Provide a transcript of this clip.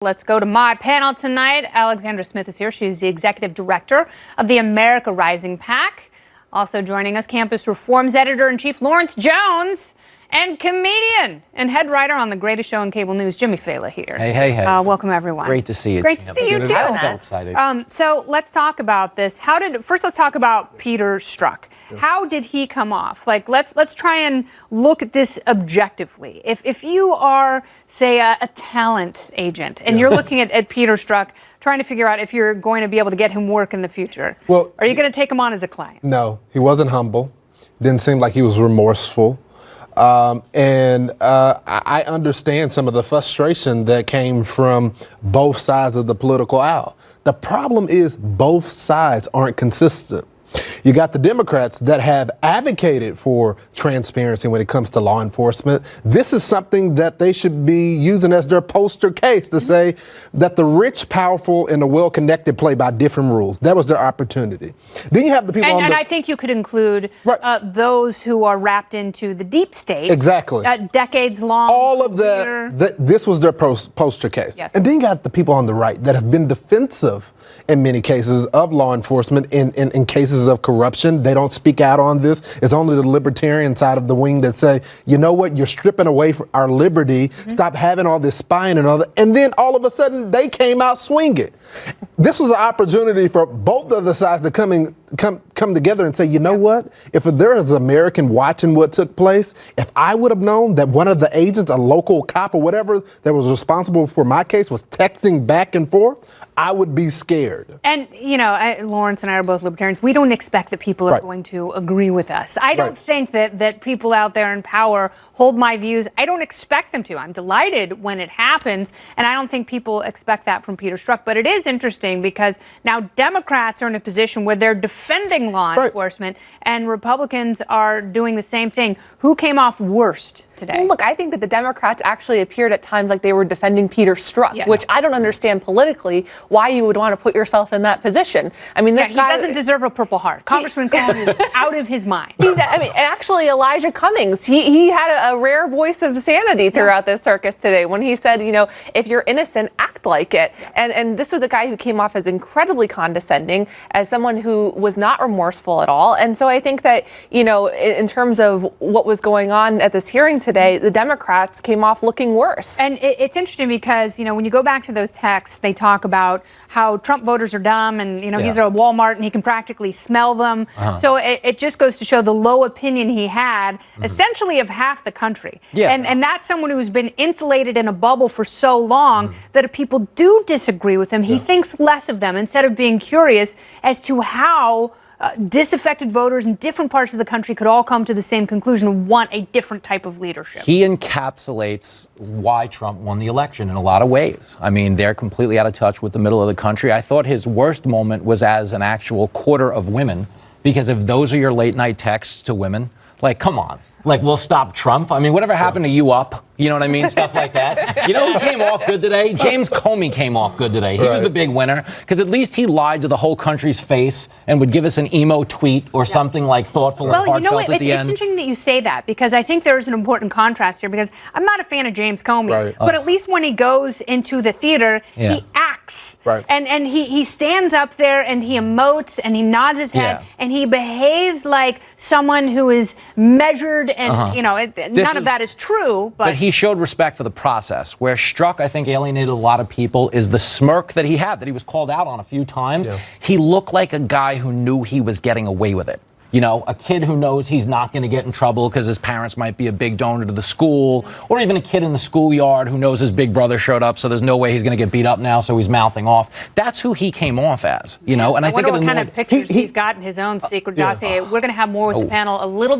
Let's go to my panel tonight. Alexandra Smith is here. She's the executive director of the America Rising PAC. Also joining us, Campus Reform's editor-in-chief Lawrence Jones, and comedian and head writer on the greatest show in cable news, Jimmy Fallon here. Hey. Welcome, everyone. Great to see you. Great to see you, too. I'm so excited. So let's talk about this. First, let's talk about Peter Strzok. How did he come off? Like, let's try and look at this objectively. If you are, say, a talent agent, and you're looking at Peter Strzok, trying to figure out if you're going to be able to get him work in the future, well, are you going to take him on as a client? No, he wasn't humble. Didn't seem like he was remorseful. I understand some of the frustration that came from both sides of the political aisle. The problem is both sides aren't consistent. You got the Democrats that have advocated for transparency when it comes to law enforcement. This is something that they should be using as their poster case to say that the rich, powerful, and the well-connected play by different rules. That was their opportunity. Then you have the people and I think you could include those who are wrapped into the deep state. Exactly. Decades long. All of that, this was their poster case. Yes. And then you got the people on the right that have been defensive in many cases of law enforcement in cases of corruption. They don't speak out on this. It's only the libertarian side of the wing that say, you know what, you're stripping away from our liberty. Stop having all this spying and all that. And then all of a sudden they came out swinging. This was an opportunity for both of the sides to come together and say, you know what, if there is an American watching what took place, if I would have known that one of the agents, a local cop or whatever that was responsible for my case was texting back and forth, I would be scared. And, you know, Lawrence and I are both libertarians. We don't expect that people are going to agree with us. I don't think that people out there in power hold my views. I don't expect them to. I'm delighted when it happens, and I don't think people expect that from Peter Strzok. But it is interesting because now Democrats are in a position where they're defending law enforcement, and Republicans are doing the same thing. Who came off worst today? Well, look, I think that the Democrats actually appeared at times like they were defending Peter Strzok, which I don't understand politically why you would want to put yourself in that position. I mean, this guy doesn't deserve a Purple Heart. Congressman Cohen is out of his mind. Actually, Elijah Cummings, he had a rare voice of sanity throughout this circus today when he said, you know, if you're innocent, act like it. And this was a guy who came off as incredibly condescending, as someone who was not remorseful at all. And so I think that, you know, in terms of what was going on at this hearing today, the Democrats came off looking worse. And it's interesting because, you know, when you go back to those texts, they talk about how Trump voters are dumb and, you know, he's at a Walmart and he can practically smell them. So it just goes to show the low opinion he had, essentially of half the country. And that's someone who's been insulated in a bubble for so long that if people do disagree with him, he thinks less of them instead of being curious as to how disaffected voters in different parts of the country could all come to the same conclusion and want a different type of leadership. He encapsulates why Trump won the election in a lot of ways. I mean, they're completely out of touch with the middle of the country. I thought his worst moment was as an actual quarter of women, because if those are your late night texts to women, like, come on. Like, we'll stop Trump. I mean, whatever happened to you up? You know what I mean? Stuff like that. You know who came off good today? James Comey came off good today. He was the big winner because at least he lied to the whole country's face and would give us an emo tweet or something like thoughtful and heartfelt you know what? at the end. It's interesting that you say that because I think there's an important contrast here because I'm not a fan of James Comey, but at least when he goes into the theater, he acts. And he stands up there and he emotes and he nods his head and he behaves like someone who is measured and, you know, none of that is true. But he showed respect for the process. Where Strzok, I think, alienated a lot of people is the smirk that he had, that he was called out on a few times. He looked like a guy who knew he was getting away with it. You know, a kid who knows he's not going to get in trouble because his parents might be a big donor to the school, or even a kid in the schoolyard who knows his big brother showed up, so there's no way he's going to get beat up now, so he's mouthing off. That's who he came off as, you know. And I think what kind of pictures he's got in his own secret dossier. We're going to have more with the panel a little bit.